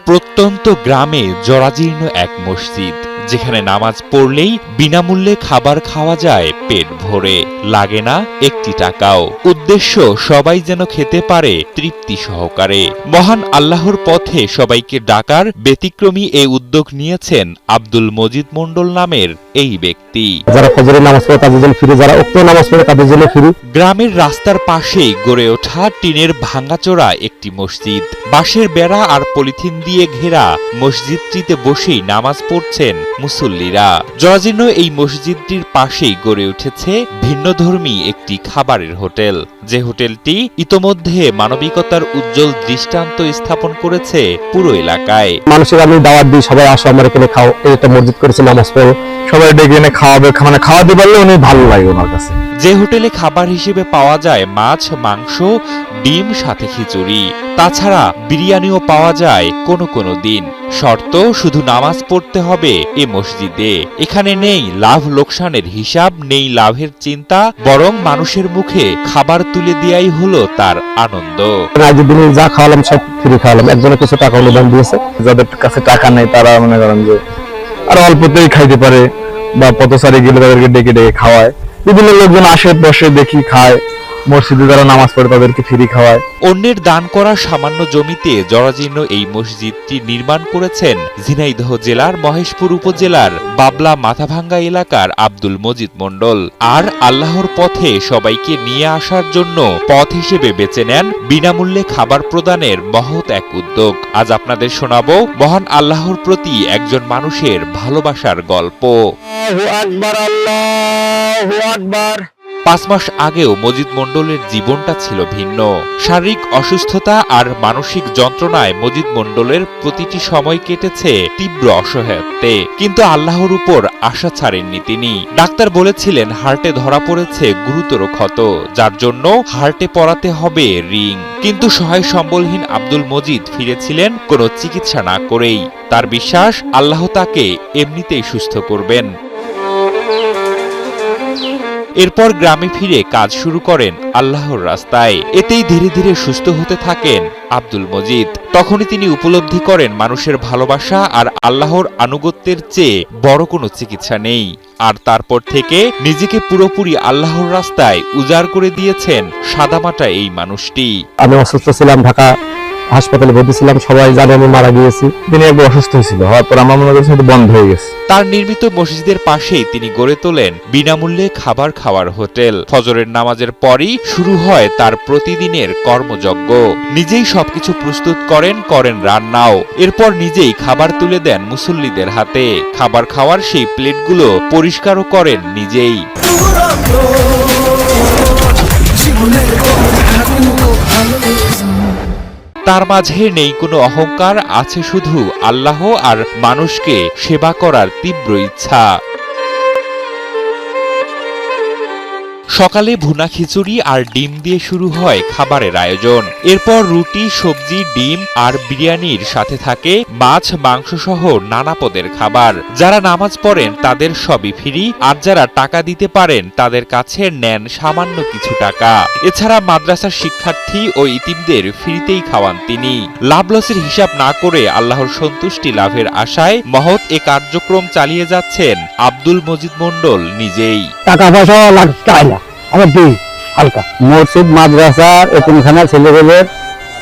প্রত্যন্ত গ্রামে জরাজীর্ণ এক মসজিদ, যেখানে নামাজ পড়লেই বিনামূল্যে খাবার খাওয়া যায় পেট ভরে, লাগে না একটি টাকাও। উদ্দেশ্য সবাই যেন খেতে পারে তৃপ্তি সহকারে। মহান আল্লাহর পথে সবাইকে ডাকার ব্যতিক্রমী এই উদ্যোগ নিয়েছেন আব্দুল মজিদ মণ্ডল নামের এই ব্যক্তি। যারা ফজরের নামাজ পড়ে তাদের জন্য ফ্রি, যারা ওয়াক্ত নামাজ পড়ে তাদের জন্য ফ্রি। গ্রামের রাস্তার পাশেই গড়ে ওঠা টিনের ভাঙাচোরা একটি মসজিদ। বাঁশের বেড়া আর পলিথিন দিয়ে ঘেরা মসজিদটিতে বসেই নামাজ পড়ছেন মুসল্লিরা। জরাজীর্ণ এই মসজিদটির পাশেই গড়ে উঠেছে ভিন্নধর্মী একটি খাবারের হোটেল, যে হোটেলটি ইতোমধ্যে মানবিকতার উজ্জ্বল দৃষ্টান্ত স্থাপন করেছে পুরো এলাকায়। মানুষের আমি দাওয়াত দিই, সবাই আসো আমার এখানে খাও। এটা মসজিদ করেছে, নামাজ পড়ো, সবাই ডেকে এনে খাওয়াবে, মানে খাওয়াতে পারলে উনি ভালো লাগে ওনার কাছে। যে হোটেলে খাবার হিসেবে পাওয়া যায় মাছ, মাংস, ডিম, সাথে খিচুড়ি। তাছাড়া বিরিয়ানিও পাওয়া যায় কোনো কোনো দিন। শর্ত, শুধু নামাজ পড়তে হবে এ মসজিদে। এখানে নেই লাভ লোকসানের হিসাব, নেই লাভের চিন্তা, বরং মানুষের মুখে খাবার তুলে দেয়াই হলো তার আনন্দ। দিনে যা খাওয়ালাম সব ফ্রি খাওয়ালাম। একজনের কিছু টাকা অনুদান দিয়েছে, যাদের কাছে টাকা নেই তারা মনে করেন যে আর অল্পতেই খাইতে পারে, বা পথচারী গেলে তাদেরকে ডেকে ডেকে খাওয়ায়। বিভিন্ন লোকজন আসে, বসে, দেখি, খায়। মসজিদে যারা নামাজ পড়ে তাদেরকে ফ্রি খাওয়ায়। অন্যের দান করা সামান্য জমিতে জরাজীর্ণ এই মসজিদটি নির্মাণ করেছেন ঝিনাইদহ জেলার মহেশপুর উপজেলার বাবলা মাথাভাঙ্গা এলাকার আব্দুল মজিদ মণ্ডল। আর আল্লাহর পথে সবাইকে নিয়ে আসার জন্য পথ হিসেবে বেছে নেন বিনামূল্যে খাবার প্রদানের মহৎ এক উদ্যোগ। আজ আপনাদের শোনাবো মহান আল্লাহর প্রতি একজন মানুষের ভালোবাসার গল্প। আল্লাহু আকবার, আল্লাহু আকবার। 5 মাস আগেও মজিদ মণ্ডলের জীবনটা ছিল ভিন্ন। শারীরিক অসুস্থতা আর মানসিক যন্ত্রণায় মজিদ মণ্ডলের প্রতিটি সময় কেটেছে তীব্র অসহায়ত্বে। কিন্তু আল্লাহর উপর আশা ছাড়েননি তিনি। ডাক্তার বলেছিলেন হার্টে ধরা পড়েছে গুরুতর ক্ষত, যার জন্য হার্টে পরাতে হবে রিং। কিন্তু সহায় সম্বলহীন আব্দুল মজিদ ফিরেছিলেন কোনো চিকিৎসা না করেই। তার বিশ্বাস আল্লাহ তাকে এমনিতেই সুস্থ করবেন। এরপর গ্রামে ফিরে কাজ শুরু করেন আল্লাহর রাস্তায়। এতেই ধীরে ধীরে সুস্থ হতে থাকেন আব্দুল মজিদ। তখনই তিনি উপলব্ধি করেন মানুষের ভালোবাসা আর আল্লাহর আনুগত্যের চেয়ে বড় কোনো চিকিৎসা নেই। আর তারপর থেকে নিজেকে পুরোপুরি আল্লাহর রাস্তায় উজাড় করে দিয়েছেন সাদামাটা এই মানুষটি। আমি অসুস্থ ছিলাম, ঢাকা হাসপাতালে ভর্তি ছিলাম। সবাই জানে আমি মারা গিয়েছি। তিনি একবার অসুস্থ হয়েছিল, হওয়ার পর আমার মনে করছি বন্ধ হয়ে গেছে। তার নির্মিত মসজিদের পাশেই তিনি গড়ে তোলেন বিনামূল্যে খাবার খাওয়ার হোটেল। ফজরের নামাজের পরই শুরু হয় তার প্রতিদিনের কর্মযজ্ঞ। নিজেই সবকিছু প্রস্তুত করেন রান্নাও। এরপর নিজেই খাবার তুলে দেন মুসল্লিদের হাতে। খাবার খাওয়ার সেই প্লেটগুলো পরিষ্কারও করেন নিজেই। তার মাঝে নেই কোনো অহংকার, আছে শুধু আল্লাহ আর মানুষকে সেবা করার তীব্র ইচ্ছা। সকালে ভুনা খিচুড়ি আর ডিম দিয়ে শুরু হয় খাবারের আয়োজন। এরপর রুটি, সবজি, ডিম আর বিরিয়ানির সাথে থাকে মাছ, মাংস সহ নানা পদের খাবার। যারা নামাজ পড়েন তাদের সবই ফ্রি, আর যারা টাকা দিতে পারেন তাদের কাছে নেন সামান্য কিছু টাকা। এছাড়া মাদ্রাসার শিক্ষার্থী ও ইতিমদের ফ্রিতেই খাওয়ান তিনি। লাভ লসের হিসাব না করে আল্লাহর সন্তুষ্টি লাভের আশায় মহৎ এ কার্যক্রম চালিয়ে যাচ্ছেন আব্দুল মজিদ মণ্ডল নিজেই। টাকা পয়সা লাগতে না, আমার দিই হালকা। মসজিদ, মাদ্রাসা, এতিমখানা ছেলেদের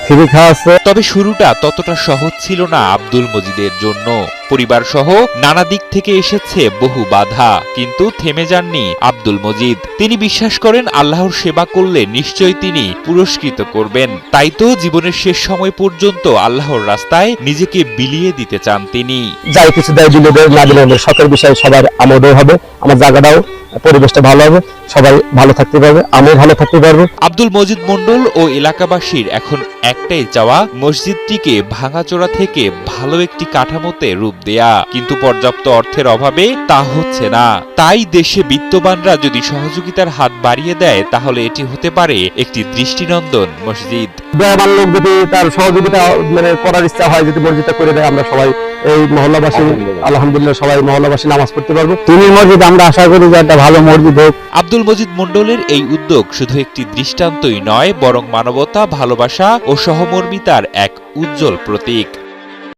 ফ্রি খাওয়াচ্ছে। তবে শুরুটা ততটা সহজ ছিল না আব্দুল মজিদের জন্য। পরিবার সহ নানা দিক থেকে এসেছে বহু বাধা, কিন্তু থেমে যাননি আব্দুল মজিদ। তিনি বিশ্বাস করেন আল্লাহর সেবা করলে নিশ্চয়ই তিনি পুরস্কৃত করবেন। তাই তো জীবনের শেষ সময় পর্যন্ত আল্লাহর রাস্তায় নিজেকে বিলিয়ে দিতে চান তিনি। যাই কিছু দেয়, দিলে দেয়, না দিলে সকল বিষয়ে সবার আমোদও হবে, আমার জায়গাটাও, পরিবেশটা ভালো হবে, সবাই ভালো থাকতে পারবে, আমিও ভালো থাকতে পারবো। আব্দুল মজিদ মণ্ডল ও এলাকাবাসীর এখন একটাই চাওয়া, মসজিদটিকে ভাঙাচোরা থেকে ভালো একটি কাঠামোতে রূপ দেয়া। কিন্তু পর্যাপ্ত অর্থের অভাবে তা হচ্ছে না। তাই দেশে বিত্তবানরা যদি সহযোগিতার হাত বাড়িয়ে দেয় তাহলে এটি হতে পারে একটি দৃষ্টিনন্দন মসজিদ। ব্যয়বান লোক যদি তার সহযোগিতা করার ইচ্ছা হয়, যদি মসজিদটা করে দেয়, আমরা সবাই এই মহল্লাবাসী আলহামদুলিল্লাহ সবাই মহল্লাবাসী নামাজ পড়তে পারবো। তিনি মসজিদ, আমরা আশা করি যে একটা ভালো মসজিদ হোক। আব্দুল মজিদ মণ্ডলের এই উদ্যোগ শুধু একটি দৃষ্টান্তই নয়, বরং মানবতা, ভালোবাসা ও সহমর্মিতার এক উজ্জ্বল প্রতীক।